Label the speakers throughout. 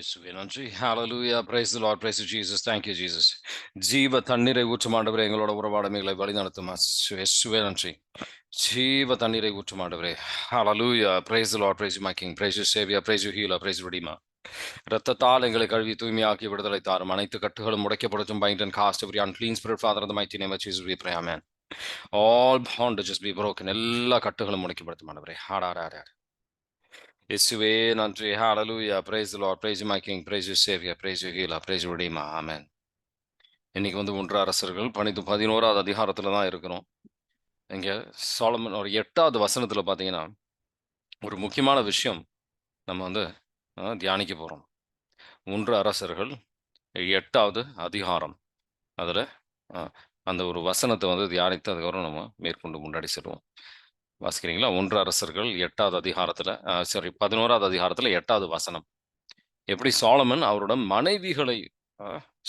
Speaker 1: இயேசுவே நன்றி. ஹalleluya. Praise the Lord. Praise you, Jesus. Thank you, Jesus. ஜீவ தண்ணீரை ஊற்றும் ஆண்டவரே, எங்களோட உறவாடமைகளை வழிநடத்தும் இயேசுவே நன்றி. ஜீவ தண்ணீரை ஊற்றும் ஆண்டவரே. ஹalleluya. Praise the Lord. Praise you, my King. Praise you, Savior. Praise you, Healer. Praise you, Redeemer. இரத்தத்தால் எங்களை கழுவி தூய்மையாக்கி விடுதலை தாரும். அனைத்து கட்டுகளும் உடைக்கப்படட்டும். Bind and cast every unclean spirit, Father, in the mighty name of Jesus we pray. Amen. All bondages be broken. எல்லா கட்டுகளும் உடைக்கப்படட்டும் ஆண்டவரே. ஹalleluya. இயேசுவே நன்றி. ஹalleluya. Praise the Lord. Praise you, my King. Praise you, Savior. Praise you, Healer. Praise you, Redeemer. Amen. இன்னைக்கு 1 அரசர்கள் 11வது அதிகாரத்துல தான் இருக்கிறோம். இங்க சாலமன் ஒரு 8வது வசனத்துல பார்த்தீங்கன்னா, ஒரு முக்கியமான விஷயம் நம்ம தியானிக்க போறோம். 1 அரசர்கள் 8வது அதிகாரம். அதுல அந்த ஒரு வசனத்தை தியானித்து அதுக்கப்புறம் நம்ம மேற்கொண்டு முன்னாடி செல்வோம். வாசிக்கிறீங்களா? 1 அரசர்கள் 8வது அதிகாரத்துல 11வது அதிகாரத்துல 8வது வசனம். எப்படி சாலமன் அவரோட மனைவிகளை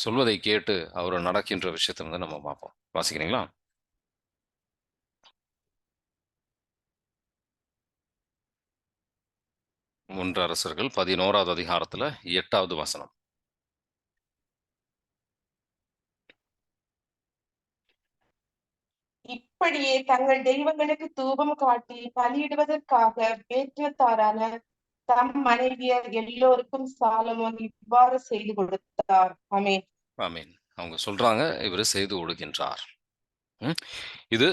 Speaker 1: சொல்வதை கேட்டு அவர் நடக்கின்ற விஷயத்தை நம்ம பார்ப்போம். வாசிக்கிறீங்களா? ஒன்று அரசர்கள் 11வது அதிகாரத்துல 8வது வசனம்.
Speaker 2: இப்படியே தங்கள் தெய்வங்களுக்கு தூபம் காட்டி பலியிடுவதற்காக வேற்றத்தாரான தம் மனைவியர் எல்லோருக்கும் சாலமோன் இவ்வாறு செய்து கொடுத்தார். ஆமென்.
Speaker 1: ஆமென். அவங்க சொல்றாங்க, இவர் செய்து கொடுக்கின்றார். இது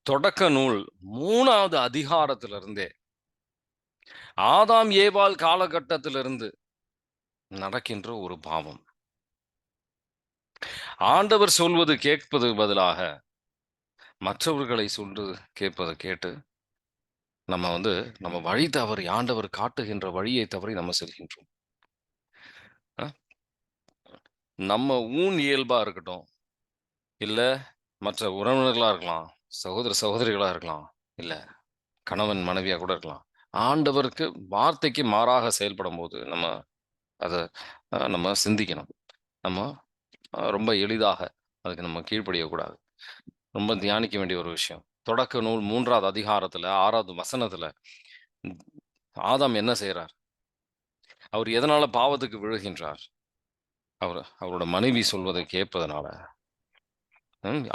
Speaker 1: தொடக்க நூல் 3வது அதிகாரத்திலிருந்தே ஆதாம் ஏவாள் காலகட்டத்திலிருந்து நடக்கின்ற ஒரு பாவம். ஆண்டவர் சொல்வது கேட்பது பதிலாக மற்றவர்களை சொல்லு கேட்பதை கேட்டு நம்ம நம்ம வழி தவறி ஆண்டவர் காட்டுகின்ற வழியை தவறி நம்ம செல்கின்றோம். நம்ம இயல்பா இருக்கட்டும், இல்ல மற்ற உறவினர்களா இருக்கலாம், சகோதர சகோதரிகளா இருக்கலாம், இல்ல கணவன் மனைவியா கூட இருக்கலாம். ஆண்டவருக்கு வார்த்தைக்கு மாறாக செயல்படும் போது அதை நம்ம சிந்திக்கணும். நம்ம ரொம்ப எளிதாக அதுக்கு நம்ம கீழ்ப்படியக்கூடாது. ரொம்ப தியானிக்க வேண்டிய ஒரு விஷயம். தொடக்க நூல் 3வது அதிகாரத்துல 6வது வசனத்துல ஆதாம் என்ன செய்யறார்? அவர் எதனால பாவத்துக்கு விழுகின்றார்? அவரோட மனைவி சொல்வதை கேட்பதனால.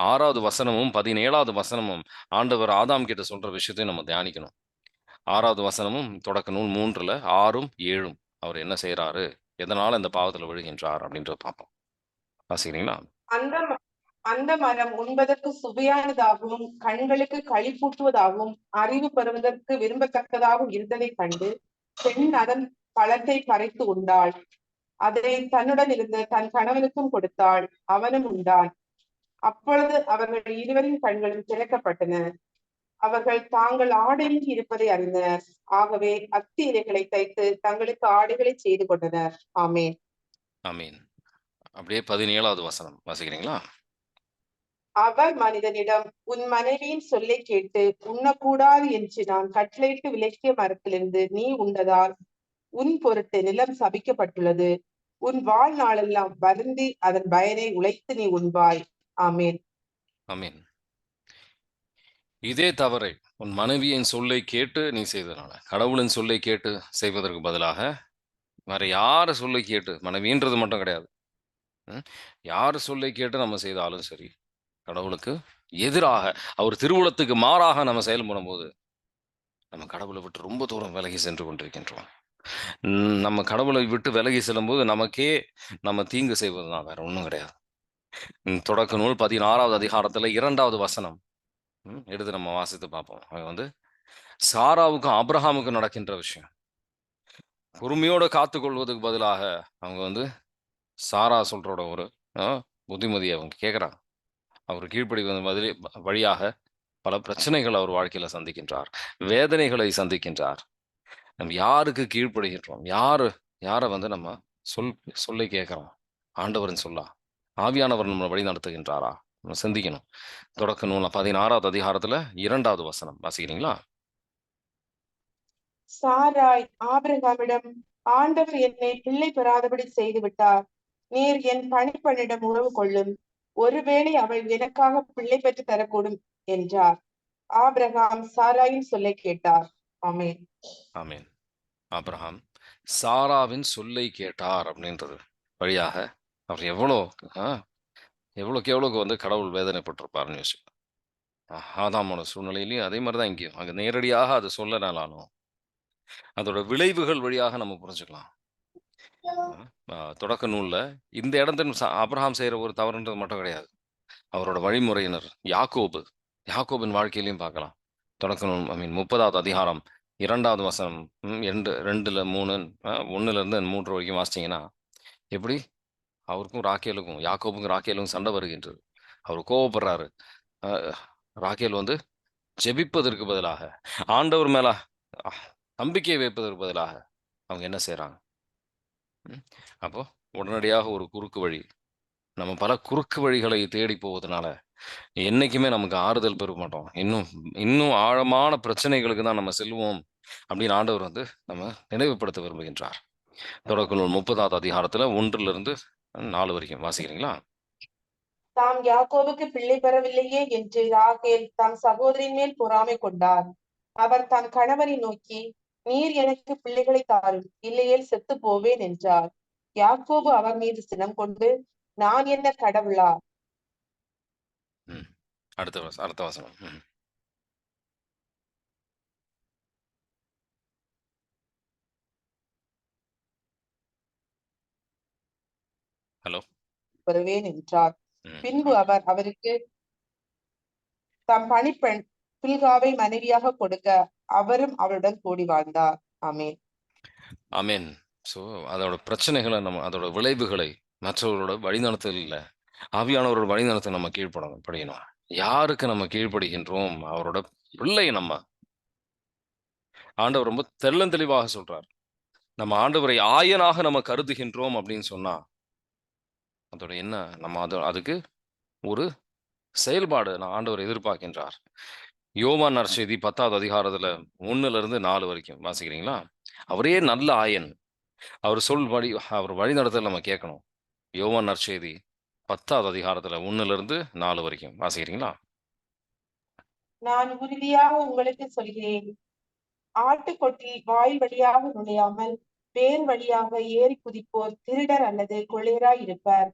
Speaker 1: 6வது வசனமும் 17வது வசனமும் ஆண்டவர் ஆதாம் கிட்ட சொல்ற விஷயத்தையும் நம்ம தியானிக்கணும். 6வது வசனமும் தொடக்க நூல் 3ல 6ம் 7ம் அவர் என்ன செய்யறாரு, எதனால இந்த பாவத்துல விழுகின்றார் அப்படின்றத பார்ப்போம். வாசிக்கிறீங்களா?
Speaker 2: அந்த மரம் உண்பதற்கு சுவையானதாகவும் கண்களுக்கு களிப்பூட்டுவதாகவும் அறிவு பெறுவதற்கு விரும்பத்தக்கதாகவும் இருந்ததை கண்டு பெண் அதன் பழத்தை பறித்து உண்டாள். அதை தன்னுடன் இருந்த தன் கணவனுக்கும் கொடுத்தாள். அவனும் உண்டான். அப்பொழுது அவர்கள் இருவரின் கண்களும் திறக்கப்பட்டன. அவர்கள் தாங்கள் ஆடையின்றி இருப்பதை அறிந்தனர். ஆகவே அத்தி இலைகளை தைத்து தங்களுக்கு ஆடைகளை செய்து கொண்டனர். ஆமேன்.
Speaker 1: ஆமீன். அப்படியே 17வது வசனம் வாசிக்கிறீங்களா?
Speaker 2: அவர் மனிதனிடம், உன் மனைவியின் சொல்லை கேட்டு உண்ணக்கூடாது என்று நான் கட்டளையிட்டு விலக்கிய மரத்திலிருந்து நீ உண்டதால் உன் பொருட்டு நிலம் சபிக்கப்பட்டுள்ளது. உன் வாழ்நாளெல்லாம் வருந்தி அதன் பயனை உழைத்து நீ உண்பாய். ஆமேன்.
Speaker 1: ஆமீன். இதே தவறை உன் மனைவியின் சொல்லை கேட்டு நீ செய்தனால, கடவுளின் சொல்லை கேட்டு செய்வதற்கு பதிலாக வேற யார சொல்லை கேட்டு, மனைவின்றது மட்டும் கிடையாது, யார் சொல்லை கேட்டு நம்ம செய்தாலும் சரி, கடவுளுக்கு எதிராக அவர் திருவுளத்துக்கு மாறாக நம்ம செயல்படும் போது நம்ம கடவுளை விட்டு ரொம்ப தூரம் விலகி சென்று கொண்டிருக்கின்றோம். நம்ம கடவுளை விட்டு விலகி செல்லும் போது நமக்கே நம்ம தீங்கு செய்வதுதான், வேற ஒன்றும் கிடையாது. தொடக்க நூல் 16வது அதிகாரத்துல 2வது வசனம் எடுத்து நம்ம வாசித்து பார்ப்போம். அது சாராவுக்கும் ஆபிரகாமுக்கும் நடக்கின்ற விஷயம். பொறுமையோட காத்துக்கொள்வதுக்கு பதிலாக அவங்க சாரா சொல்றோட ஒரு புத்திமதியை அவங்க கேட்குறாங்க. அவர் கீழ்ப்படி வழியாக பல பிரச்சனைகள் அவர் வாழ்க்கையில சந்திக்கின்றார், வேதனைகளை சந்திக்கின்றார். நம்ம யாருக்கு கீழ்ப்படுகின்றோம்? யாரை நம்ம சொல்லை கேட்கிறோம்? ஆண்டவரின் சொல்லா, ஆவியானவர் நம்ம வழி நடத்துகின்றாரா? நம்ம சிந்திக்கணும். தொடக்க நூல் 16வது அதிகாரத்துல 2வது வசனம் வாசிக்கிறீங்களா?
Speaker 2: சாராய் ஆபிரகாமிடம், ஆண்டவர் என்னை பிள்ளை பெறாதபடி செய்து விட்டார். நீர் என் பணிப்பெண்ணிடம் உறவு கொள்ளும். ஒருவேளை அவள் எனக்காக பிள்ளை பெற்று தரக்கூடும் என்றார். ஆபிரகாம் சாராயின் சொல்லை கேட்டார். ஆமேன்.
Speaker 1: ஆமேன். ஆபிரகாம் சாராவின் சொல்லை கேட்டார் அப்படின்றது வழியாக அவர் ஆ, எவ்வளோக்கு எவ்வளோக்கு வந்து கடவுள் வேதனைப்பட்டிருப்பாருன்னு யோசிச்சு. ஆதாமோட சூழ்நிலையிலயும் அதே மாதிரி தான் இங்கேயும். அங்க நேரடியாக அது சொல்லனாலும், அதோட விளைவுகள் வழியாக நம்ம புரிஞ்சுக்கலாம். தொடக்க நூல்ல இந்த இடத்துல ஆபிரகாம் செய்யற ஒரு தவறுன்றது மட்டும் கிடையாது. அவரோட வழிமுறையினர் யாக்கோபின் வாழ்க்கையிலையும் பார்க்கலாம். தொடக்க நூல் 30வது அதிகாரம் 2வது வசனம் 2ல 3 1ல இருந்து 3 வரைக்கும் வாசிச்சீங்கன்னா, எப்படி அவருக்கும் யாக்கோபுக்கும் ராக்கேலுக்கும் சண்டை வருகின்றது. அவர் கோவப்படுறாரு. அ ராக்கேல் வந்து ஜெபிப்பதற்கு பதிலாக, ஆண்டவர் மேல அஹ், நம்பிக்கை வைப்பதற்கு பதிலாக அவங்க என்ன செய்றாங்க? ம். அப்போ உடனடியாக ஒரு குறுக்கு வழி. நம்ம பல குறுக்கு வழிகளை தேடி போவதனால, என்னைக்குமே நமக்கு ஆறுதல் பெற மாட்டோம். இன்னும் இன்னும் ஆழமான பிரச்சனைகளுக்கு தான் நம்ம செல்வோம் அப்படின்னு ஆண்டவர் வந்து நம்ம நினைவுபடுத்த விரும்புகின்றார். தொடக்க நூல் 30வது அதிகாரத்துல 1லிருந்து 4 வரைக்கும் வாசிக்கிறீங்களா?
Speaker 2: தாம் யாக்கோபுக்கு பிள்ளை பெறவில்லையே என்று ராகேல் தம் சகோதரின் மேல் பொறாமை கொண்டார். அவர் தன் கணவரை நோக்கி, நீர் எனக்கு பிள்ளைகளை தாரும், இல்லையேல் செத்து போவேன் என்றார். யாக்கோபு அவர் மீது சினம் கொண்டு, நான் என்ன கடவுளா?
Speaker 1: ம். அடுத்த வசனம். ஹலோ.
Speaker 2: பெறுவேன் என்றார். பின்பு
Speaker 1: ஆமா.
Speaker 2: அவர் அவருக்கு தம் பணிப்பெண் பில்காவை மனைவியாக கொடுக்க அவரும் அவளுடன் கூடி வாழ்ந்தார். ஆமென்.
Speaker 1: ஆமென். ஸோ அதோட பிரச்சனைகள அதோட விளைவுகளை மற்றவர்களோட வழிநடத்தல்ல ஆவியானவரோட வழிநடத்த நம்ம படியணும். யாருக்கு நம்ம கீழ்ப்படிகின்றோம்? அவரோட பிள்ளை நம்ம. ஆண்டவர் ரொம்ப தெள்ளந்தெளிவாக சொல்றார். நம்ம ஆண்டவரை ஆயனாக நம்ம கருதுகின்றோம் அப்படின்னு சொன்னா, அதோட என்ன நம்ம அதுக்கு ஒரு செயல்பாடு ஆண்டவர் எதிர்பார்க்கின்றார். யோவான் நற்செய்தி 10வது அதிகாரத்துல 1லிருந்து 4 வரைக்கும் வாசிக்கிறீங்களா? அவரே நல்ல ஆயன். அவர் வழிநடத்தல் நம்ம கேட்கணும். யோவான் நற்செய்தி 10வது அதிகாரத்துல 1லிருந்து 4 வரைக்கும் வாசிக்கிறீங்களா?
Speaker 2: நான் உறுதியாக உங்களுக்கு சொல்கிறேன், ஆட்டுக்கொட்டில் வாயில் வழியாக நுழையாமல் வேர் வழியாக ஏறி குதிப்போர் திருடர் அல்லது கொள்ளையராய் இருப்பர்.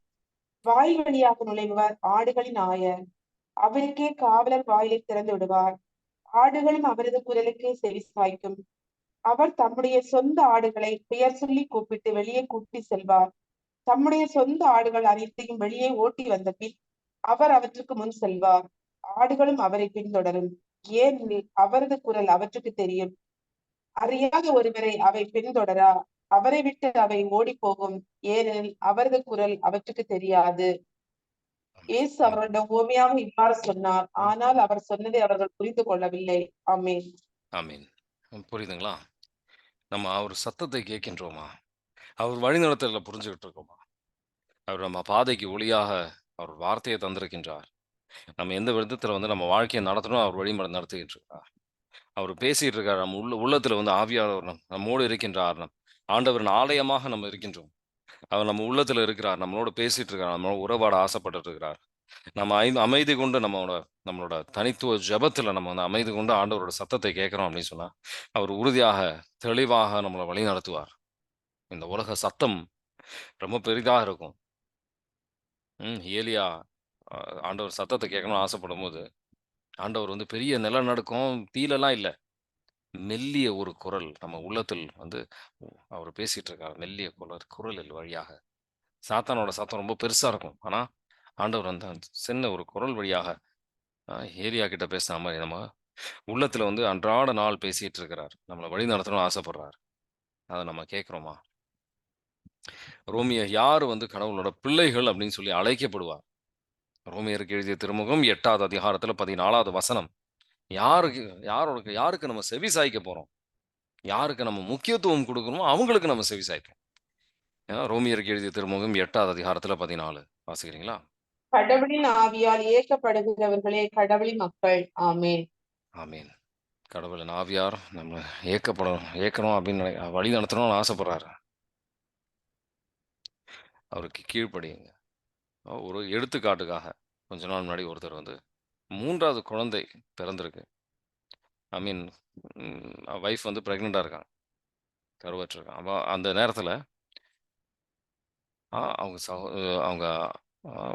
Speaker 2: வாயில் வழியாக நுழைபவர் ஆடுகளின் ஆயர். அவருக்கே காவலர் வாயிலை திறந்து விடுவார். ஆடுகளும் அவரது குரலுக்கு செவி சாய்க்கும். அவர் தம்முடைய சொந்த ஆடுகளை பெயர் சொல்லி கூப்பிட்டு வெளியே கூட்டி செல்வார். தம்முடைய சொந்த ஆடுகள் அனைத்தையும் வெளியே ஓட்டி வந்த பின் அவர் அவற்றுக்கு முன் செல்வார். ஆடுகளும் அவரை பின்தொடரும். ஏனெனில் அவரது குரல் அவற்றுக்கு தெரியும். அறியாத ஒருவரை அவை பின்தொடரா. அவரை விட்டு அவை ஓடி போகும். ஏனெனில் அவரது குரல் அவற்றுக்கு தெரியாது. இயேசு அவர்களிடம் உவமையாக இவ்வாறு சொன்னார். ஆனால் அவர் சொன்னதை அவர்கள் புரிந்து கொள்ளவில்லை. ஆமென்.
Speaker 1: ஆமீன். புரியுதுங்களா? நம்ம அவர் சத்தத்தை கேட்கின்றோமா? அவர் வழிநடத்தல புரிஞ்சுகிட்டு இருக்கோமா? அவர் நம்ம பாதைக்கு ஒளியாக அவர் வார்த்தையை தந்திருக்கின்றார். நம்ம எந்த விதத்துல வந்து நம்ம வாழ்க்கையை நடத்தணும், அவர் வழிமுறை நடத்திக்கிட்டு இருக்கார். அவர் பேசிட்டு இருக்கார். நம்ம உள்ளத்துல வந்து ஆவியானவர் நம்மோடு இருக்கின்றார். ஆண்டவரின் ஆலயமாக நம்ம இருக்கின்றோம். அவர் நம்ம உள்ளத்துல இருக்கிறார். நம்மளோட பேசிட்டு இருக்கார். நம்மளோட உறவாட ஆசைப்பட்டுட்டு இருக்கிறார். நம்ம அமைதி கொண்டு நம்மளோட தனித்துவ ஜெபத்துல நம்ம வந்து அமைதி கொண்டு ஆண்டவரோட சத்தத்தை கேட்கிறோம் அப்படின்னு சொன்னா, அவர் உறுதியாக, தெளிவாக நம்மள வழி நடத்துவார். இந்த உலக சத்தம் ரொம்ப பெரிதா இருக்கும். ஏலியா அ ஆண்டவர் சத்தத்த கேட்கணும்னு ஆசைப்படும்போது, ஆண்டவர் வந்து பெரிய நிலநடுக்கம், தீலலாம் இல்ல. மெல்லிய ஒரு குரல் நம்ம உள்ளத்தில் வந்து அவர் பேசிட்டு இருக்கார். மெல்லிய குரல் வழியாக. சாத்தானோட சத்தம் ரொம்ப பெருசா இருக்கும். ஆனா, ஆண்டவர் அந்த சின்ன ஒரு குரல் வழியாக அ ஏலியா கிட்ட பேசுன மாரி நம்ம உள்ளத்துல வந்து அன்றாட நாள் பேசிட்டு இருக்கிறார். நம்மள வழிநடத்தணும்னு ஆசைப்படுறார். அத நம்ம கேட்கிறோமா? ரோமியர் யார் வந்து கடவுளோட பிள்ளைகள் அப்படின்னு சொல்லி அழைக்கப்படுவார்? ரோமியருக்கு எழுதிய திருமுகம் 8வது அதிகாரத்துல 14வது வசனம். யாருக்கு யாருக்கு நம்ம செவி சாய்க்க போறோம்? யாருக்கு நம்ம முக்கியத்துவம் குடுக்கணுமோ, அவங்களுக்கு நம்ம செவி சாய்ப்போம். ரோமியருக்கு எழுதிய திருமுகம் 8வது அதிகாரத்துல 14 வாசிக்கிறீங்களா?
Speaker 2: கடவுளின் ஆவியால் இயக்கப்படுகிறவர்களே கடவுளின் மக்கள். ஆமென்.
Speaker 1: ஆமீன். கடவுளின் ஆவியார் நம்ம ஏற்கணும் அப்படின்னு வழி நடத்தணும்னு ஆசைப்படுறாரு. அவருக்கு கீழ்ப்படியுங்க. ஒரு எடுத்துக்காட்டுக்காக, கொஞ்ச நாள் முன்னாடி ஒருத்தர் வந்து 3வது குழந்தை பிறந்திருக்கு. ஐ மீன் வைஃப் வந்து பிரெக்னன்ட்டா இருக்காங்க. கருவற்றிருக்கான். அப்ப அந்த நேரத்துல அவங்க அவங்க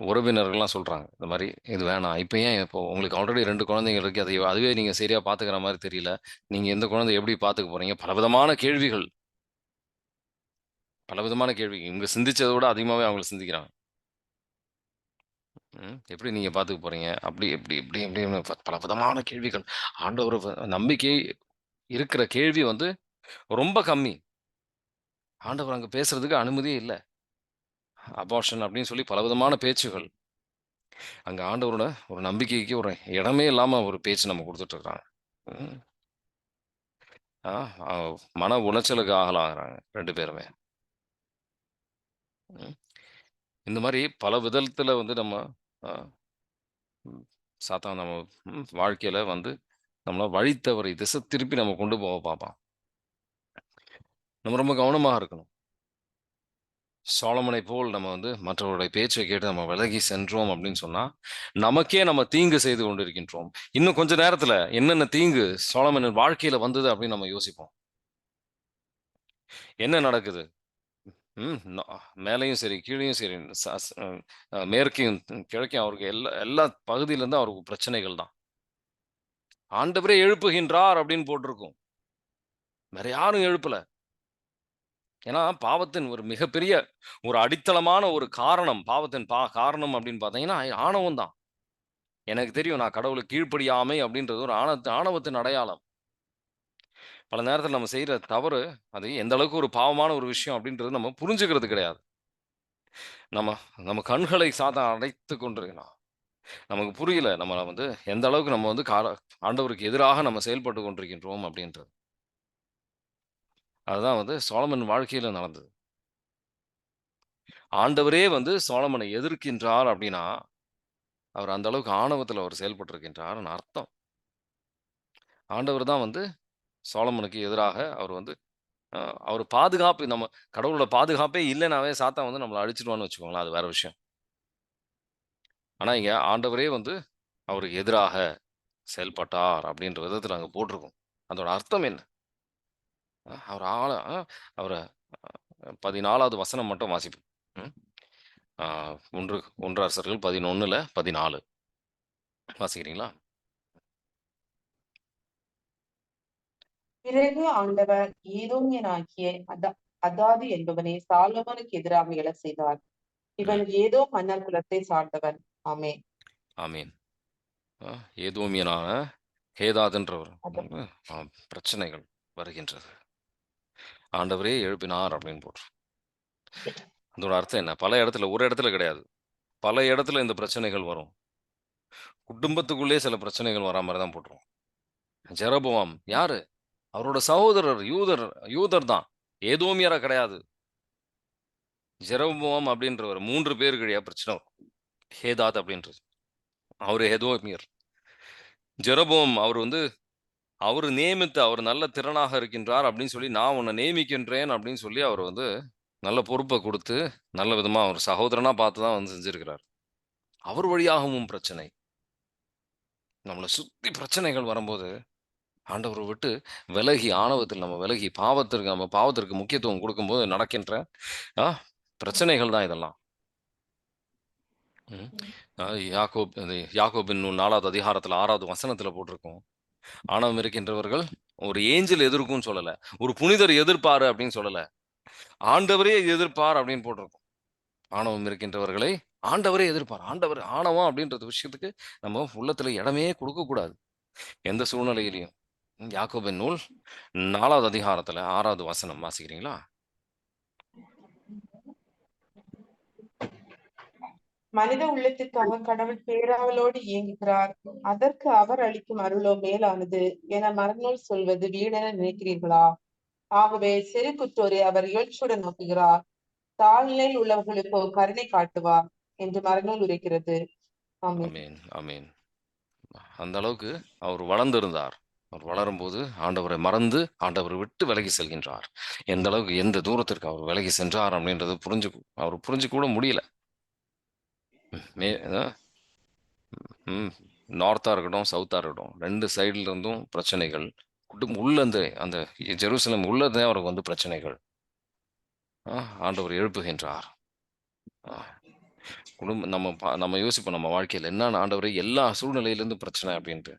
Speaker 1: உறவினர்கள்லாம் சொல்றாங்க. இந்த மாரி, "இது வேணாம். இப்ப ஏன் இப்போ உங்களுக்கு ஆல்ரெடி 2 குழந்தைங்க இருக்கு. அதுவே நீங்க சரியா பார்த்துக்கிற மாரி தெரியல. நீங்க இந்த குழந்தைய எப்படி பார்த்துக்க போறீங்க?" பலவிதமான கேள்விகள். பலவிதமான கேள்வி. இவங்க சிந்திச்சத விட அதிகமாவே அவங்க சிந்திக்கிறாங்க. எப்படி நீங்க பார்த்துக்க போறீங்க? அப்படி எப்படி இப்படி இப்படின்னு பலவிதமான கேள்விகள். ஆண்டவர் நம்பிக்கை இருக்கிற கேள்வி வந்து ரொம்ப கம்மி. ஆண்டவர் அங்க பேசுறதுக்கு அனுமதியே இல்ல. அபார்ஷன் அப்படின்னு சொல்லி பலவிதமான பேச்சுகள். அங்க ஆண்டவரோட ஒரு நம்பிக்கைக்கு ஒரு இடமே இல்லாம ஒரு பேச்சு நம்ம குடுத்துட்டு இருக்காங்க. ம். ஆ அ மன உளைச்சலுக்கு ஆளாகுறாங்க 2 பேருமே. ம். இந்த மாரி பல விதத்துல வந்து நம்ம அ ம் சாத்தான் நம்ம வாழ்க்கையில வந்து நம்மள வழி தவறி திசை திருப்பி நம்ம கொண்டு போக பார்ப்பான். நம்ம ரொம்ப கவனமா இருக்கணும். சாலமனைப் போல் நம்ம வந்து மற்றவருடைய பேச்சை கேட்டு நம்ம விலகி சென்றோம் அப்படின்னு சொன்னா, நமக்கே நம்ம தீங்கு செய்து கொண்டிருக்கின்றோம். இன்னும் கொஞ்ச நேரத்துல என்னென்ன தீங்கு சாலமனின் வாழ்க்கையில வந்தது அப்படின்னு நம்ம யோசிப்போம். என்ன நடக்குது? ம். மேலயும் சரி, கீழயும் சரி, ச ஸ் மேற்கையும், கிழக்கையும் அவருக்கு எல்லா பகுதியிலிருந்தும் அவருக்கு பிரச்சனைகள் தான். ஆண்டவரே எழுப்புகின்றார் அப்படின்னு போட்டிருக்கும். வேற யாரும் எழுப்பல. ஏன்னா, பாவத்தின் ஒரு மிகப்பெரிய ஒரு அடித்தளமான ஒரு காரணம், பாவத்தின் காரணம் அப்படின்னு பார்த்தீங்கன்னா, ஆணவம் தான். எனக்கு தெரியும் நான் கடவுளுக்கு கீழ்ப்படியாமை அப்படின்றது ஒரு ஆணவத்தின் அடையாளம். பல நேரத்தில நம்ம செய்ற தவறு, அது எந்த அளவுக்கு ஒரு பாவமான ஒரு விஷயம் அப்படின்றது நம்ம புரிஞ்சுக்கிறது கிடையாது. நம்ம நம்ம கண்களை சாத்தான் அடைத்துக் கொண்டிருக்கிறான். நமக்கு புரியல. நம்மள வந்து எந்த அளவுக்கு நம்ம வந்து ஆண்டவருக்கு எதிராக நம்ம செயல்பட்டுக் கொண்டிருக்கின்றோம் அப்படின்றது. அதுதான் வந்து சாலமன் வாழ்க்கையில நடந்தது. ஆண்டவரே வந்து சாலமனை எதிர்க்கின்றார் அப்படின்னா, அவர் அந்த அளவுக்கு ஆணவத்தில அவர் செயல்பட்டிருக்கின்றார்ன்னு அர்த்தம். ஆண்டவர் தான் வந்து சாலமனுக்கு எதிராக அவர் வந்து அ அவர் பாதுகாப்பு நம்ம கடவுளோட பாதுகாப்பே இல்லனாவே சாத்தான் வந்து நம்மள அழிச்சுடுவான்னு வச்சுக்கோங்களேன். அது வேற விஷயம். ஆனா இங்க ஆண்டவரே வந்து அவருக்கு எதிராக செயல்பட்டார் அப்படின்ற விதத்தில அங்க போட்டிருக்கும். அதோட அர்த்தம் என்ன? அவர் ஆள அவர 14வது வசனம் மட்டும் வாசிப்போம். ம். ஆ 1 அரசர்கள் 11ல 14 வாசிக்கிறீங்களா?
Speaker 2: பிறகு ஆண்டவர் ஏதோமியனாகிய அதாது என்பவனை சாலொமோனுக்கு எதிராக எழச் செய்தார்.
Speaker 1: ம்.
Speaker 2: இவன் ஏதோ மன்னர் குலத்தை சார்ந்தவன். ஆமென்.
Speaker 1: ஆமீன். அ ஏதோமியனான கேதாதுன்றவர்
Speaker 2: அத
Speaker 1: வந்து பிரச்சனைகள் வருகின்றது. ஆண்டவரே எழுப்பினார் அப்படின்னு போட்டிருக்கு. அதோட அர்த்தம் என்ன? பல இடத்துல ஒரு இடத்துல கிடையாது. பல இடத்துல இந்த பிரச்சனைகள் வரும். குடும்பத்துக்குள்ளேயே சில பிரச்சனைகள் வரா மாரி தான் போட்டுருக்கும். ஜெரொபொவாம் யாரு? அவரோட சகோதரர் யூதர் தான். ஏதோமியரா கிடையாது. ஜெரொபொவாம் அப்படின்றவர் 3 பேருக்கிடையே பிரச்சனை வரும். ஹேதாத் அப்படின்றது. அவரு ஏதோமியர். ஜெரொபொவாம் அவர் வந்து அவரு நியமித்த அவர் நல்ல திறனாக இருக்கின்றார் அப்படின்னு சொல்லி, நான் உன்ன நியமிக்கின்றேன் அப்படின்னு சொல்லி அவர் வந்து நல்ல பொறுப்ப குடுத்து, நல்ல விதமா அவர் சகோதரனா பார்த்து தான் வந்து செஞ்சிருக்கிறார். அவர் வழியாகவும் பிரச்சனை. நம்மள சுத்தி பிரச்சனைகள் வரும்போது, ஆண்டவர விட்டு விலகி ஆணவத்தில் நம்ம விலகி நம்ம பாவத்திற்கு முக்கியத்துவம் குடுக்கும்போது நடக்கின்ற ஆ பிரச்சனைகள் தான் இதெல்லாம். ம். அ யாக்கோபின் நூல் 4வது அதிகாரத்தில 6வது வசனத்தில போட்டிருக்கும். ஆணவம் இருக்கின்றவர்கள் ஒரு ஏஞ்சல் எதிர்க்கும்னு சொல்லல. ஒரு புனிதர் எதிர்ப்பாரு அப்படின்னு சொல்லல. ஆண்டவரே எதிர்ப்பார் அப்படின்னு போட்டிருக்கும். ஆணவம் இருக்கின்றவர்களை ஆண்டவரே எதிர்ப்பார். ஆணவம் அப்படின்றது விஷயத்துக்கு நம்ம உள்ளத்துல இடமே குடுக்கக்கூடாது. எந்த சூழ்நிலையிலயும். யாக்கோபின் நூல் 4வது அதிகாரத்துல 6வது வசனம் வாசிக்கிறீங்களா?
Speaker 2: மனித உள்ளத்திற்காக கடவுள் பேராவலோடு இயங்குகிறார். அதற்கு அவர் அளிக்கும் அருளோ மேலானது என மறைநூல் சொல்வது வீடென நினைக்கிறீர்களா? ஆகவே சிறு குற்றோரை அவர் இகழ்ச்சியுடன் நோக்குகிறார். தாழ்நிலையில் உள்ளவர்களுக்கோ கருணை காட்டுவார் என்று மறைநூல் உரைக்கிறது. ஆமென்.
Speaker 1: ஆமென், ஆமென். அந்த அளவுக்கு அவர் வளர்ந்திருந்தார். அவர் வளரும்போது ஆண்டவரை மறந்து, ஆண்டவரை விட்டு விலகி செல்கின்றார். எந்த அளவுக்கு எந்த தூரத்திற்கு அவர் விலகி சென்றார் அப்படின்றது அவர் புரிஞ்சுக்க கூட முடியல. மே அ ம். நார்த்தா இருக்கட்டும், சவுத்தா இருக்கட்டும். 2 சைடுல இருந்தும் பிரச்சனைகள். உள்ளந்து அந்த ஜெருசலேம் உள்ளதே அவருக்கு வந்து பிரச்சனைகள் ஆண்டவர் எழுப்புகின்றார். குடும்பம் நம்ம யோசிப்போம் நம்ம வாழ்க்கையில் என்ன ஆண்டவரே எல்லா சூழ்நிலையிலேருந்து பிரச்சனை அப்படின்ட்டு.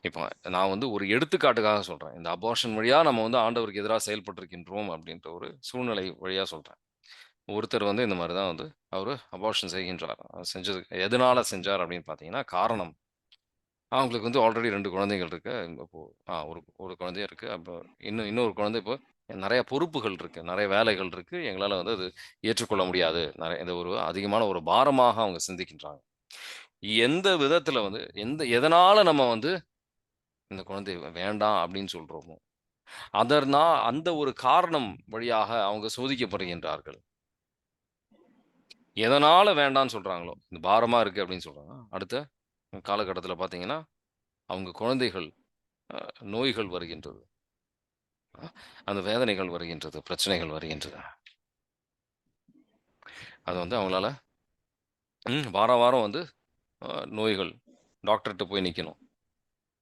Speaker 1: இப்போ நான் வந்து ஒரு எடுத்துக்காட்டுக்காக சொல்றேன். இந்த அபார்ஷன் வழியா நம்ம வந்து ஆண்டவருக்கு எதிராக செயல்பட்டிருக்கின்றோம் அப்படின்ற ஒரு சூழ்நிலை வழியா சொல்றேன். ஒருத்தர் வந்து இந்த மாதிரி தான் வந்து அவரு அபார்ஷன் செய்கின்றார். செஞ்சது எதனால செஞ்சார் அப்படின்னு பார்த்தீங்கன்னா, காரணம் அவங்களுக்கு வந்து ஆல்ரெடி 2 குழந்தைகள் இருக்கு. இப்போ ஒரு ஒரு குழந்தை இருக்கு. அப்போ இன்னொரு குழந்தை இப்போ நெறைய பொறுப்புகள் இருக்கு. நெறைய வேலைகள் இருக்கு. எங்களால வந்து அது ஏற்றுக்கொள்ள முடியாது. இந்த ஒரு அதிகமான ஒரு பாரமாக அவங்க சிந்திக்கின்றாங்க. எந்த விதத்துல வந்து எதனால நம்ம வந்து இந்த குழந்தை வேண்டாம் அப்படின்னு சொல்றோமோ, அந்த ஒரு காரணம் வழியாக அவங்க சோதிக்கப்படுகின்றார்கள். எதனால வேண்டான்னு சொல்றாங்களோ, இந்த பாரமா இருக்கு அப்படின்னு சொல்றாங்க. அடுத்த காலகட்டத்தில பார்த்தீங்கன்னா, அவங்க குழந்தைகள் நோய்கள் வருகின்றது. அந்த வேதனைகள் வருகின்றது, பிரச்சனைகள் வருகின்றது. அது வந்து அவங்களால வாரம் வாரம் வந்து நோய்கள் டாக்டர்ட்ட போய் நிக்கணும்.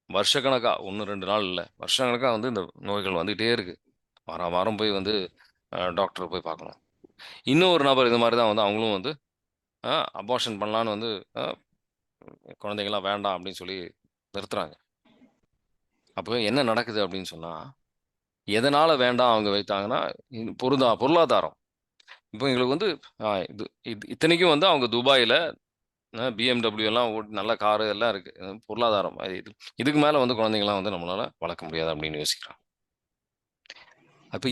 Speaker 1: வருஷக்கணக்கா 1, 2 நாள் இல்ல. வருஷக்கணக்கா வந்து இந்த நோய்கள் வந்துகிட்டே இருக்கு. வாரம் வாரம் போய் வந்து டாக்டர போய் பார்க்கணும். இன்னொரு நபர் இந்த மாரி தான் வந்து அவங்களும் வந்து அபார்ஷன் பண்ணலான்னு வந்து அ குழந்தைங்கலாம் வேண்டாம் அப்படின்னு சொல்லி நிறுத்துறாங்க. அப்போ என்ன நடக்குது அப்படின்னு சொன்னா, எதனால வேண்டாம் அவங்க வைத்தாங்கன்னா, பொருளாதாரம். இப்போ எங்களுக்கு வந்து இது இத்தனைக்கும் வந்து அவங்க துபாயில BMW எல்லாம் நல்ல காரு எல்லாம் இருக்கு. பொருளாதாரம். இதுக்கு மேல வந்து குழந்தைங்கலாம் வந்து நம்மளால வளர்க்க முடியாது அப்படின்னு யோசிக்கிறான். அப்ப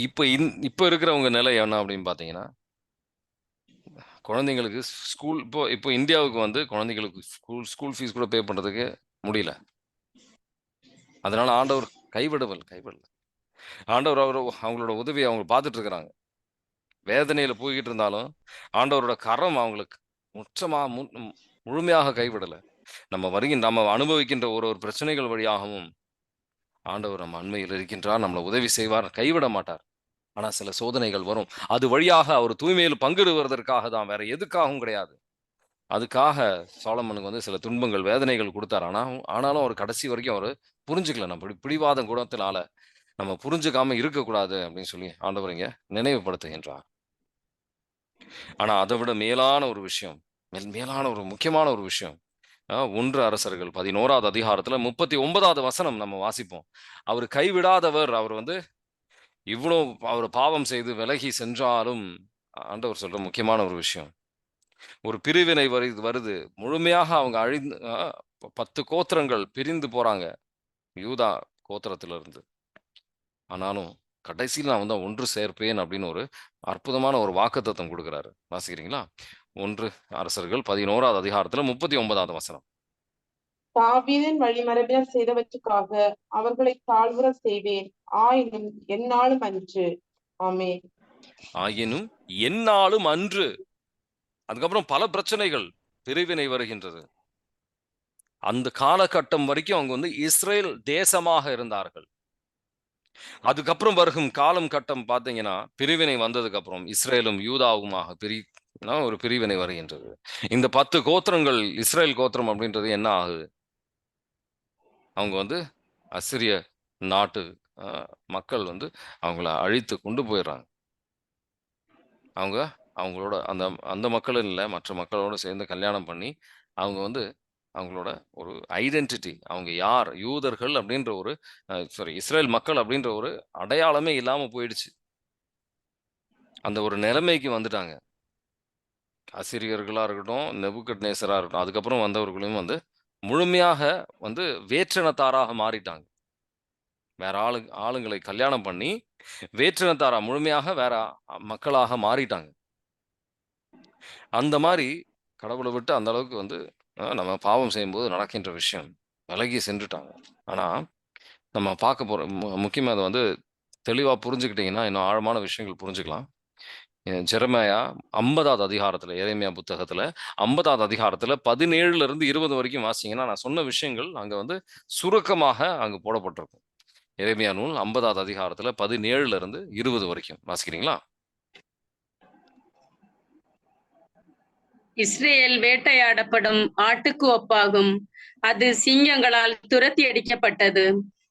Speaker 1: இப்ப இருக்கிறவங்க நிலை என்ன அப்படின்னு பார்த்தீங்கன்னா, குழந்தைங்களுக்கு ஸ்கூல் இப்போ இந்தியாவுக்கு வந்து குழந்தைங்களுக்கு ஸ்கூல் ஃபீஸ் கூட பே பண்றதுக்கு முடியல. அதனால ஆண்டவர் கைவிடல. ஆண்டவர் அவங்களோட உதவிய அவங்க பார்த்துட்டு இருக்கிறாங்க. வேதனையில போய்க்கிட்டு இருந்தாலும், ஆண்டவரோட கரம் அவங்களுக்கு முழுமையாக கைவிடல. நம்ம அனுபவிக்கின்ற ஒரு பிரச்சனைகள் வழியாகவும், ஆண்டவர் நம்ம அண்மையில் இருக்கின்றார். நம்மள உதவி செய்வார். கைவிட மாட்டார். ஆனா சில சோதனைகள் வரும். அது வழியாக அவர் தூய்மையில் பங்கிடுவதற்காக தான். வேற எதுக்காகவும் கிடையாது. அதுக்காக சாலமோனுக்கு வந்து சில துன்பங்கள், வேதனைகள் குடுத்தார். ஆனாலும் அவர் கடைசி வரைக்கும் அவரு புரிஞ்சுக்கல. நம்ம பிடிவாத குணத்தினால நம்ம புரிஞ்சுக்காம இருக்கக்கூடாது அப்படின்னு சொல்லி ஆண்டவர் இங்க நினைவுபடுத்துகின்றார். ஆனா அதை விட மேலான ஒரு விஷயம், மேலான ஒரு முக்கியமான ஒரு விஷயம். 1 அரசர்கள் 11வது அதிகாரத்துல 39வது வசனம் நம்ம வாசிப்போம். அவர் கைவிடாதவர். அவர் வந்து இவ்வளோ அவர் பாவம் செய்து விலகி சென்றாலும், ஆண்டவர் சொல்ற முக்கியமான ஒரு விஷயம். ஒரு பிரிவினை வருது. முழுமையாக அவங்க 10 கோத்திரங்கள் பிரிந்து போறாங்க. யூதா கோத்திரத்திலிருந்து. ஆனாலும் கடைசியில நான் வந்து ஒன்று சேர்ப்பேன் அப்படின்னு ஒரு அற்புதமான ஒரு வாக்குத்தத்தம் குடுக்குறாரு. வாசிக்கிறீங்களா? 1 அரசர்கள் 11வது அதிகாரத்துல 39வது வசனம்.
Speaker 2: தாவீதின் வழிமரபினர் செய்தவற்றுக்காக அவர்களை தாழ்வுற செய்வேன். ஆயினும் எந்நாளும் அன்று. ஆமென்.
Speaker 1: ஆயினும் எந்நாளும் அன்று. அதுக்கப்புறம் பல பிரச்சனைகள், பிரிவினை வருகின்றது. அந்த காலகட்டம் வரைக்கும் அவங்க வந்து இஸ்ரேல் தேசமாக இருந்தார்கள். அதுக்கப்புறம் வருகும் கட்டம் பார்த்தீங்கன்னா, பிரிவினை வந்ததுக்கு அப்புறம் இஸ்ரேலும் யூதாவுமாக ஒரு பிரிவினை வருகின்றது. இந்த 10 கோத்திரங்கள் இஸ்ரேல் கோத்திரம் அப்படின்றது என்ன ஆகுது? அவங்க வந்து அசிரிய நாட்டு மக்கள் வந்து அவங்கள அழித்து கொண்டு போயிடுறாங்க. அவங்களோட அந்த அந்த மக்களும் இல்ல, மற்ற மக்களோட சேர்ந்து கல்யாணம் பண்ணி, அவங்க வந்து அவங்களோட ஒரு ஐடென்டிட்டி, அவங்க யார்? யூதர்கள் அப்படின்ற ஒரு இஸ்ரேல் மக்கள் அப்படின்ற ஒரு அடையாளமே இல்லாம போயிடுச்சு. அந்த ஒரு நிலைமைக்கு வந்துட்டாங்க. அசிரியர்களா இருக்கட்டும், நேபுகட்நேசரா இருக்கட்டும், அதுக்கப்புறம் வந்தவர்களும் வந்து முழுமையாக வந்து வேற்றினத்தாராக மாறிட்டாங்க. வேற ஆளுங்களை கல்யாணம் பண்ணி, வேற்றினத்தாரா முழுமையாக வேற மக்களாக மாறிட்டாங்க. அந்த மாரி கடவுள விட்டு அந்த அளவுக்கு வந்து நம்ம பாவம் செய்யும்போது நடக்கின்ற விஷயம். விலகி சென்றுட்டாங்க. ஆனா, நம்ம பார்க்க போற முக்கியமா அத வந்து தெளிவா புரிஞ்சுக்கிட்டீங்கன்னா, இன்னும் ஆழமான விஷயங்கள் புரிஞ்சுக்கலாம். ஜெரமாயா 50வது அதிகாரத்துல, எரேமியா புத்தகத்துல 50வது அதிகாரத்துல 17லிருந்து 20 வரைக்கும் வாசிச்சீங்கன்னா, நான் சொன்ன விஷயங்கள் அங்க வந்து சுருக்கமாக அங்கு போடப்பட்டிருக்கும். எரேமியா நூல் 50வது அதிகாரத்துல 17லிருந்து 20 வரைக்கும். வாசிக்கிறீங்களா?
Speaker 3: இஸ்ரேல் வேட்டையாடப்படும் ஆட்டுக்கு ஒப்பாகும். அது சிங்கங்களால் துரத்தி அடிக்கப்பட்டது.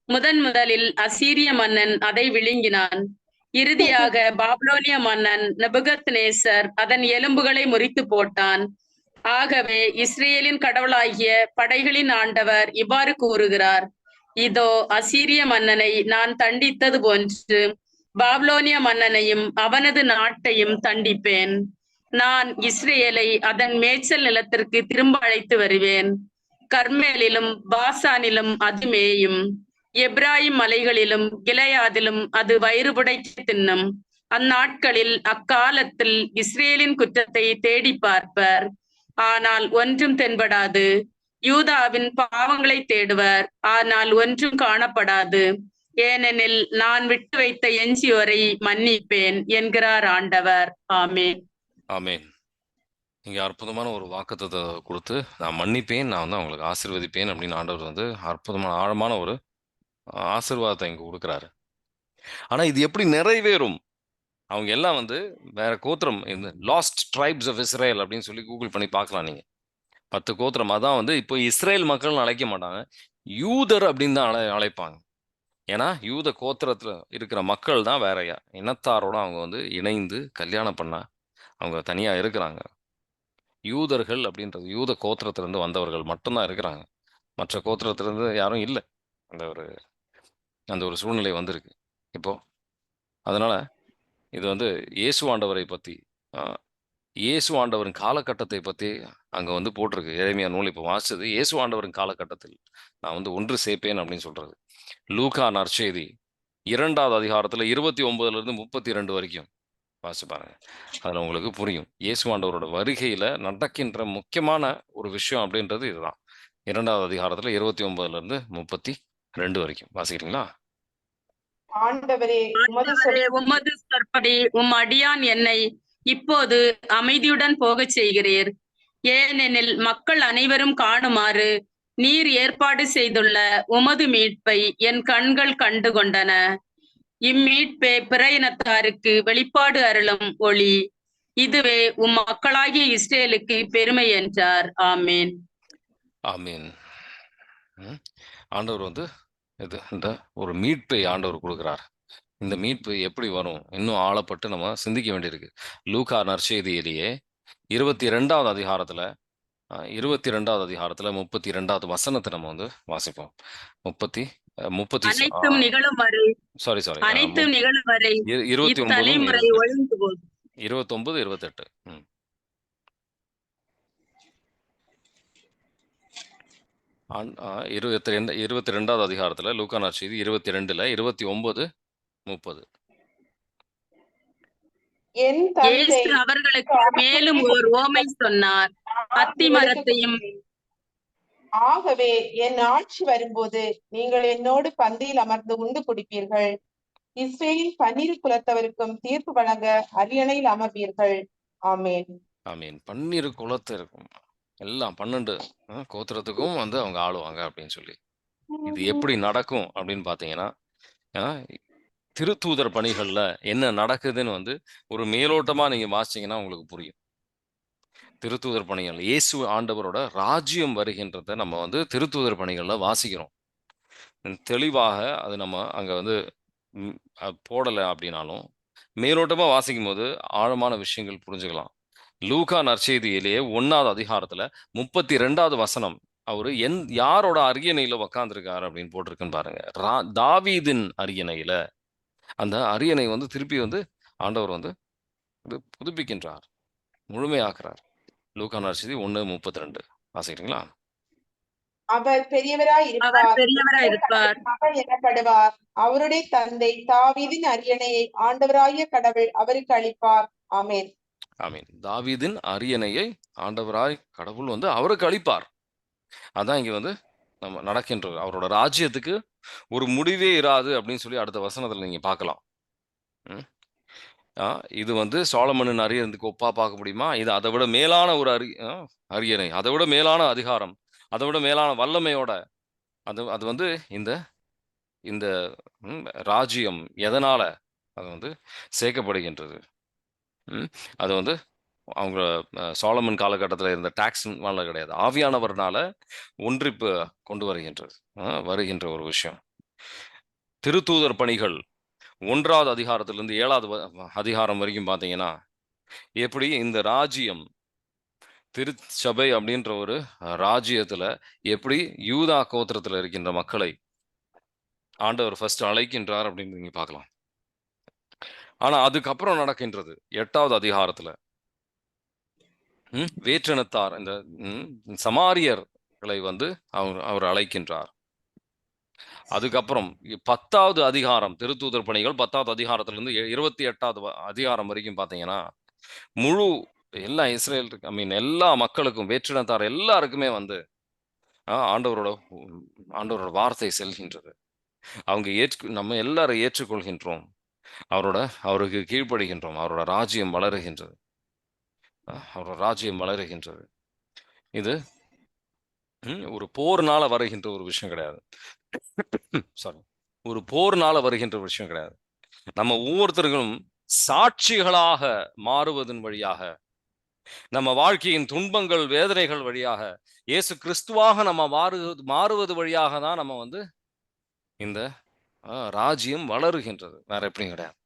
Speaker 3: முதலில் அசீரிய மன்னன் அதை விழுங்கினான். இறுதியாக பாபிலோனிய மன்னன் நெபுகத்நேசர் அதன் எலும்புகளை முறித்து போட்டான். ஆகவே இஸ்ரேலின் கடவுளாகிய படைகளின் ஆண்டவர் இவ்வாறு கூறுகிறார்: இதோ அசீரிய மன்னனை நான் தண்டித்தது போன்று பாபிலோனிய மன்னனையும் அவனது நாட்டையும் தண்டிப்பேன். நான் இஸ்ரேலை அதன் மேய்ச்சல் நிலத்திற்கு திரும்ப அழைத்து வருவேன். கர்மேலிலும் பாசானிலும் அது மேயும். எப்ராயிம் மலைகளிலும் கிளையாதிலும் அது வயிறு புடைத்து தின்னும். அந்நாட்களில் அக்காலத்தில் இஸ்ரேலின் குற்றத்தை தேடி பார்ப்பர், ஆனால் ஒன்றும் தென்படாது. யூதாவின் பாவங்களை தேடுவர், ஆனால் ஒன்றும் காணப்படாது. ஏனெனில் நான் விட்டு வைத்த எஞ்சியோரை மன்னிப்பேன் என்கிறார் ஆண்டவர். ஆமென்.
Speaker 1: ஆமென். இங்க அற்புதமான ஒரு வாக்குத்தத்தத்தை கொடுத்து, நான் மன்னிப்பேன், நான் வந்து அவங்களுக்கு ஆசீர்வதிப்பேன் அப்படின்னு ஆண்டவர் வந்து அற்புதமான ஆழமான ஒரு ஆசீர்வாதத்தை இங்க கொடுக்குறாரு. ஆனா இது எப்படி நிறைவேறும்? அவங்க எல்லாம் வந்து வேற கோத்திரம், இந்த லாஸ்ட் ட்ரைப்ஸ் ஆஃப் இஸ்ரேல் அப்படின்னு சொல்லி கூகுள் பண்ணி பார்க்கலாம் நீங்க. 10 கோத்திரம். அதான் வந்து இப்போ இஸ்ரேல் மக்கள்னு அழைக்க மாட்டாங்க, யூதர் அப்படின்னு தான் அழைப்பாங்க. ஏன்னா யூத கோத்திரத்துல இருக்கிற மக்கள் தான் வேற இனத்தாரோட அவங்க வந்து இணைந்து கல்யாணம் பண்ண அவங்க தனியா இருக்கிறாங்க. யூதர்கள் அப்படின்றது யூத கோத்திரத்திலிருந்து வந்தவர்கள் மட்டும்தான் இருக்கிறாங்க. மற்ற கோத்திரத்திலிருந்து யாரும் இல்லை. அந்த ஒரு சூழ்நிலை வந்திருக்கு இப்போ. அதனால இது வந்து இயேசு ஆண்டவரை பத்தி, இயேசு ஆண்டவரின் காலகட்டத்தை பத்தி அங்க வந்து போட்டிருக்கு. எரேமியா நூல் இப்போ வாசிச்சது இயேசு ஆண்டவரின் காலகட்டத்தில் நான் வந்து ஒன்று சேர்ப்பேன் அப்படின்னு சொல்றது. லூக்கா நற்செய்தி 2வது அதிகாரத்துல 29ல இருந்து 32 வரைக்கும் வாசிச்சு பாருங்க. அதுல உங்களுக்கு புரியும் இயேசு ஆண்டவரோட வருகையில நடக்கின்ற முக்கியமான ஒரு விஷயம் அப்படின்றது இதுதான். 2வது அதிகாரத்துல 29ல இருந்து 32 வரைக்கும் வாசிக்கிறீங்களா?
Speaker 2: ஆண்டவரே,
Speaker 3: உமது சொற்படி உம் அடியான் என்னை இப்போது அமைதியுடன் போகச் செய்கிறீர். ஏனெனில் மக்கள் அனைவரும் காணுமாறு நீர் ஏற்பாடு செய்துள்ள உமது மீட்பை என் கண்கள் கண்டு கொண்டன. இம்மீட்பே பிற இனத்தாருக்கு வெளிப்பாடு அருளும் ஒளி. இதுவே உம் மக்களாகிய இஸ்ரேலுக்கு பெருமை என்றார். ஆமேன்.
Speaker 1: ஆமீன். ஆண்டவர் வந்து இந்த ஒரு மீட்பை ஆண்டவர் கொடுக்கிறார். இந்த மீட்பு எப்படி வரும்? இன்னும் ஆழப்பட்டு நம்ம சிந்திக்க வேண்டியிருக்கு. லூக்கா நற்செய்தியிலேயே 22வது அதிகாரத்துல 22வது அதிகாரத்துல 32வது வசனத்தை நம்ம வந்து வாசிப்போம்.
Speaker 3: அனைத்தும் நிகழும் வரை
Speaker 1: 29
Speaker 3: ஒழிந்து போகும்.
Speaker 1: 29 28 22வது அதிகாரத்துல லூக்கா நற்செய்தி 22ல 29 30.
Speaker 2: என் தந்தை
Speaker 3: அவர்களுக்கு மேலும் ஒரு ஓமை சொன்னார். அத்தி மரத்தையும்,
Speaker 2: ஆகவே என் ஆட்சி வரும்போது நீங்கள் என்னோடு பந்தியில் அமர்ந்து உண்டு குடிப்பீர்கள். இஸ்ரேலின் 12 குலத்தவருக்கும் தீர்ப்பு வழங்க அரியணையில் அமர்வீர்கள். ஆமேன்.
Speaker 1: ஆமீன். 12 குலத்திற்கும் எல்லாம் 12 கோத்திரத்துக்கும் வந்து அவங்க ஆளுவாங்க அப்படின்னு சொல்லி. இது எப்படி நடக்கும் அப்படின்னு பாத்தீங்கன்னா, திருத்தூதர் பணிகள்ல என்ன நடக்குதுன்னு வந்து ஒரு மேலோட்டமா நீங்க வாசிச்சீங்கன்னா உங்களுக்கு புரியும். திருத்தூதர் பணிகள், இயேசு ஆண்டவரோட ராஜ்யம் வருகின்றத நம்ம வந்து திருத்தூதர் பணிகள்ல வாசிக்கிறோம். தெளிவாக அது நம்ம அங்க வந்து போடலை அப்படின்னாலும் மேலோட்டமா வாசிக்கும் போது ஆழமான விஷயங்கள் புரிஞ்சுக்கலாம். லூக்கா நற்செய்தியிலேயே 1வது அதிகாரத்துல 32வது வசனம் அவரு யாரோட அரியணையில உக்காந்துருக்காரு அப்படின்னு போட்டிருக்குன்னு பாருங்க. தாவீதின் அரியணையில. அந்த அரியணை வந்து திருப்பி வந்து ஆண்டவர் வந்து புதுப்பிக்கின்றார், முழுமையாக்குறார். லூக்கா நற்செய்தி 1:32 வாசிக்கிறீங்களா?
Speaker 2: அவர் பெரியவராய் இருப்பார், மகன் எனப்படுவார். அவருடைய தந்தை தாவீதின் அரியணையை ஆண்டவராகிய கடவுள் அவருக்கு அளிப்பார். ஆமேன்.
Speaker 1: ஆமீன். தாவீதின் அரியணையை ஆண்டவராய் கடவுள் வந்து அவருக்கு அளிப்பார். அதான் இங்க வந்து நம்ம நடக்கின்றது. அவரோட ராஜ்யத்துக்கு ஒரு முடிவே இராது அப்படின்னு சொல்லி அடுத்த வசனத்துல நீங்க பார்க்கலாம். இது வந்து சாலமனின் அரியணைக்கு ஒப்பா பார்க்க முடியுமா? இது அதை விட மேலான ஒரு அரியணை, அதை விட மேலான அதிகாரம், அதை விட மேலான வல்லமையோட அது வந்து இந்த ராஜ்யம் எதனால அது வந்து சேர்க்கப்படுகின்றது? அது வந்து அவங்க சாலமன் காலகட்டத்தில் இருந்த டாக்ஸ்னால கிடையாது, ஆவியானவர்னால ஒன்றிப்பு கொண்டு வருகின்ற ஒரு விஷயம். திருத்தூதர் பணிகள் 1வது அதிகாரத்திலிருந்து 7வது அதிகாரம் வரைக்கும் பார்த்தீங்கன்னா, எப்படி இந்த ராஜ்யம் திருச்சபை அப்படின்ற ஒரு ராஜ்யத்துல எப்படி யூதா கோத்திரத்துல இருக்கின்ற மக்களை ஆண்டவர் ஃபர்ஸ்ட் அழைக்கின்றார் அப்படின்னு நீங்க பார்க்கலாம். ஆனா அதுக்கப்புறம் நடக்கின்றது 8வது அதிகாரத்துல வேற்றினத்தார் இந்த சமாரியர்களை வந்து அவர் அழைக்கின்றார். அதுக்கப்புறம் 10வது அதிகாரம் திருத்தூதர் பணிகள் 10வது அதிகாரத்திலிருந்து 28வது அதிகாரம் வரைக்கும் பார்த்தீங்கன்னா, முழு எல்லா இஸ்ரேல் எல்லா மக்களுக்கும் வேற்றினத்தார் எல்லாருக்குமே வந்து ஆண்டவரோட வார்த்தை செல்கின்றது. அவங்க நம்ம எல்லாரும் ஏற்றுக்கொள்கின்றோம், அவருக்கு கீழ்ப்படுகின்றோம், அவரோட ராஜ்யம் வளருகின்றது. இது ஒரு போர்னால வருகின்ற ஒரு விஷயம் கிடையாது. சாரி, ஒரு போர்னால வருகின்ற விஷயம் கிடையாது. நம்ம ஒவ்வொருத்தர்களும் சாட்சிகளாக மாறுவதன் வழியாக, நம்ம வாழ்க்கையின் துன்பங்கள் வேதனைகள் வழியாக, இயேசு கிறிஸ்துவாக நம்ம மாறுவது வழியாக தான் நம்ம வந்து இந்த ராஜ்யம் வளருகின்றது. வேற எப்படியும் கிடையாது.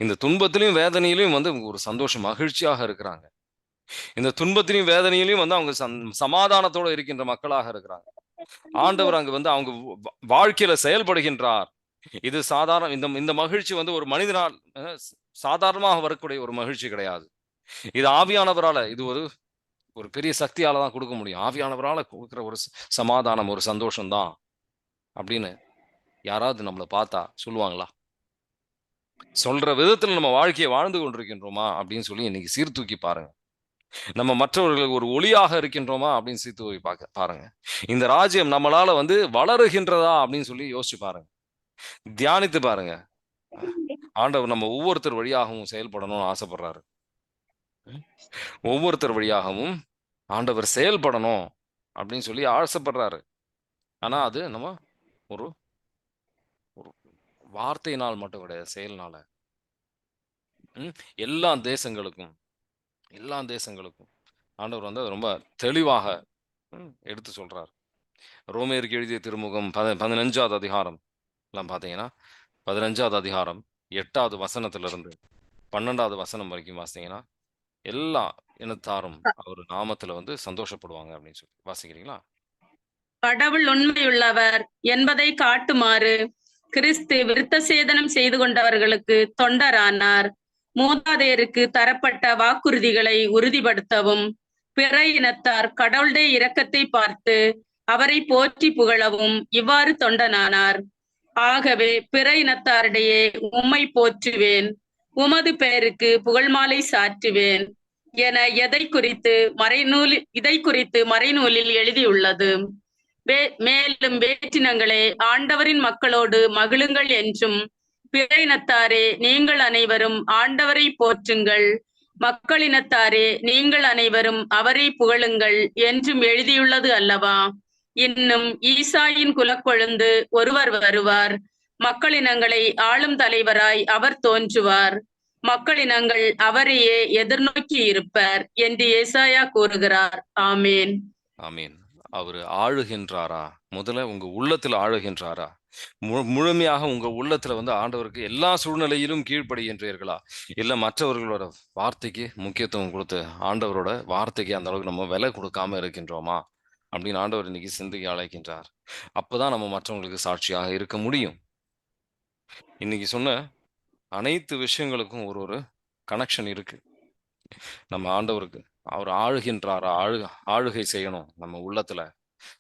Speaker 1: இந்த துன்பத்திலையும் வேதனையிலையும் வந்து ஒரு சந்தோஷம் மகிழ்ச்சியாக இருக்கிறாங்க. இந்த துன்பத்திலையும் வேதனையிலையும் வந்து அவங்க சமாதானத்தோட இருக்கின்ற மக்களாக இருக்கிறாங்க. ஆண்டவர் அங்கு வந்து அவங்க வாழ்க்கையில செயல்படுகின்றார். இது சாதாரண இந்த மகிழ்ச்சி வந்து ஒரு மனிதனால் சாதாரணமாக வரக்கூடிய ஒரு மகிழ்ச்சி கிடையாது. இது ஆவியானவரால, இது ஒரு பெரிய சக்தியால தான் கொடுக்க முடியும். ஆவியானவரால கொடுக்கிற ஒரு சமாதானம், ஒரு சந்தோஷம் தான் அப்படின்னு யாராவது நம்மளை பார்த்தா சொல்லுவாங்களா? சொல்ற விதத்துல நம்ம வாழ்க்கையை வாழ்ந்து கொண்டிருக்கின்றோமா அப்படின்னு சொல்லி இன்னைக்கு சீர்தூக்கி பாருங்க. நம்ம மற்றவர்களுக்கு ஒரு ஒளியாக இருக்கின்றோமா அப்படின்னு சீர்தூக்கி பாருங்க. இந்த ராஜ்யம் நம்மளால வந்து வளருகின்றதா அப்படின்னு சொல்லி யோசிச்சு பாருங்க, தியானித்து பாருங்க. ஆண்டவர் நம்ம ஒவ்வொருத்தர் வழியாகவும் செயல்படணும்னு ஆசைப்படுறாரு. ஒவ்வொருத்தர் வழியாகவும் ஆண்டவர் செயல்படணும் அப்படின்னு சொல்லி ஆசைப்படுறாரு. ஆனா அது நம்ம ஒரு வார்த்தையினால் மட்டும் கிடையாது, செயல்னால. எல்லா தேசங்களுக்கும் ஆண்டவர் வந்து ரொம்ப தெளிவாக எடுத்து சொல்றார். ரோமேயருக்கு எழுதிய திருமுகம் 15வது அதிகாரம் எல்லாம் பார்த்தீங்கன்னா, 15வது அதிகாரம் 8வது வசனத்திலிருந்து 12வது வசனம் வரைக்கும் வாசித்தீங்கன்னா, எல்லா இனத்தாரும் அவர் நாமத்துல வந்து சந்தோஷப்படுவாங்க அப்படின்னு சொல்லி வாசிக்கிறீங்களா?
Speaker 3: கடவுள் உண்மையுள்ளவர் என்பதை காட்டுமாறு கிறிஸ்து விருத்த சேதனம் செய்து கொண்டவர்களுக்கு தொண்டரானார். மூதாதையருக்கு தரப்பட்ட வாக்குறுதிகளை உறுதிப்படுத்தவும், பிற இனத்தார் கடவுளுடைய இரக்கத்தை பார்த்து அவரை போற்றி புகழவும் இவ்வாறு தொண்டனானார். ஆகவே பிற இனத்தாரிடையே உம்மை போற்றுவேன், உமது பெயருக்கு புகழ் மாலை சாற்றுவேன் என இதை குறித்து மறைநூலில் எழுதியுள்ளது. மேலும் வேற்றினங்களே, ஆண்டவரின் மக்களோடு மகிழுங்கள் என்றும், பிற இனத்தாரே நீங்கள் அனைவரும் ஆண்டவரை போற்றுங்கள், மக்களினத்தாரே நீங்கள் அனைவரும் அவரை புகழுங்கள் என்றும் எழுதியுள்ளது அல்லவா? இன்னும் ஈசாயின் குலக்கொழுந்து ஒருவர் வருவார், மக்களினங்களை ஆளும் தலைவராய் அவர் தோன்றுவார், மக்களினங்கள் அவரையே எதிர்நோக்கி இருப்பர் என்று ஏசாயா கூறுகிறார். ஆமேன்.
Speaker 1: ஆமீன். அவர் ஆளுகின்றாரா? முதல்ல உங்க உள்ளத்துல ஆளுகின்றாரா? முழுமையாக உங்க உள்ளத்துல வந்து ஆண்டவருக்கு எல்லா சூழ்நிலையிலும் கீழ்ப்படுகின்றீர்களா? இல்ல மற்றவர்களோட வார்த்தைக்கு முக்கியத்துவம் கொடுத்து ஆண்டவரோட வார்த்தைக்கு அந்த அளவுக்கு நம்ம விலை கொடுக்காம இருக்கின்றோமா அப்படின்னு ஆண்டவர் இன்னைக்கு சிந்திக்க அழைக்கின்றார். அப்பதான் நம்ம மற்றவங்களுக்கு சாட்சியாக இருக்க முடியும். இன்னைக்கு சொன்ன அனைத்து விஷயங்களுக்கும் ஒரு கனெக்ஷன் இருக்கு. நம்ம ஆண்டவருக்கு அவர் ஆளுகின்றாரா? ஆளுகை செய்யணும் நம்ம உள்ளத்துல.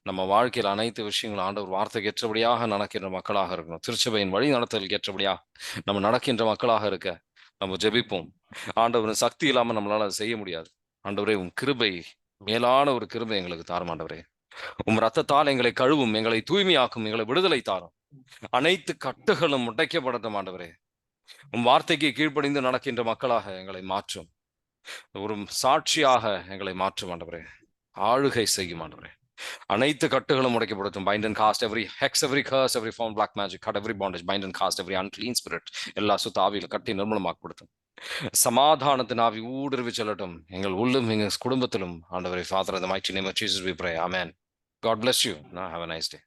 Speaker 1: நம்ம வாழ்க்கையில் அனைத்து விஷயங்களும் ஆண்டவர் வார்த்தைக்கு ஏற்றபடியாக நடக்கின்ற மக்களாக இருக்கணும். திருச்சபையின் வழி நடத்தலுக்கு ஏற்றபடியாக நம்ம நடக்கின்ற மக்களாக இருக்க நம்ம ஜெபிப்போம். ஆண்டவரின் சக்தி இல்லாம நம்மளால அதை செய்ய முடியாது. ஆண்டவரே, உன் கிருபை, மேலான ஒரு கிருபை எங்களுக்கு தாரும் ஆண்டவரே. உம் ரத்தத்தால் எங்களை கழுவும், எங்களை தூய்மையாக்கும், எங்களை விடுதலை தாரும். அனைத்து கட்டுகளும் உடைக்கப்படட்டும் ஆண்டவரே. உன் வார்த்தைக்கு கீழ்ப்படிந்து நடக்கின்ற மக்களாக எங்களை மாற்றும். ஒரு சாட்சியாக எங்களை மாற்றும் ஆண்டவரே. ஆளுகை செய்யும் ஆண்டவரே. அனைத்து கட்டுகளும் உடைக்கப்படட்டும். Bind and cast every hex, every curse, every form black magic, cut every bondage, bind and cast every unclean spirit. எல்லா சுத்த ஆவியில கட்டி நிர்மூலமாக்கப்படுத்தும். சமாதானத்தின் ஆவி ஊடுருவி செல்லட்டும் எங்கள் உள்ளும் எங்கள் குடும்பத்திலும் ஆண்டவரே. Father, in the mighty name of Jesus we pray. Amen. God bless you. Now have a nice day.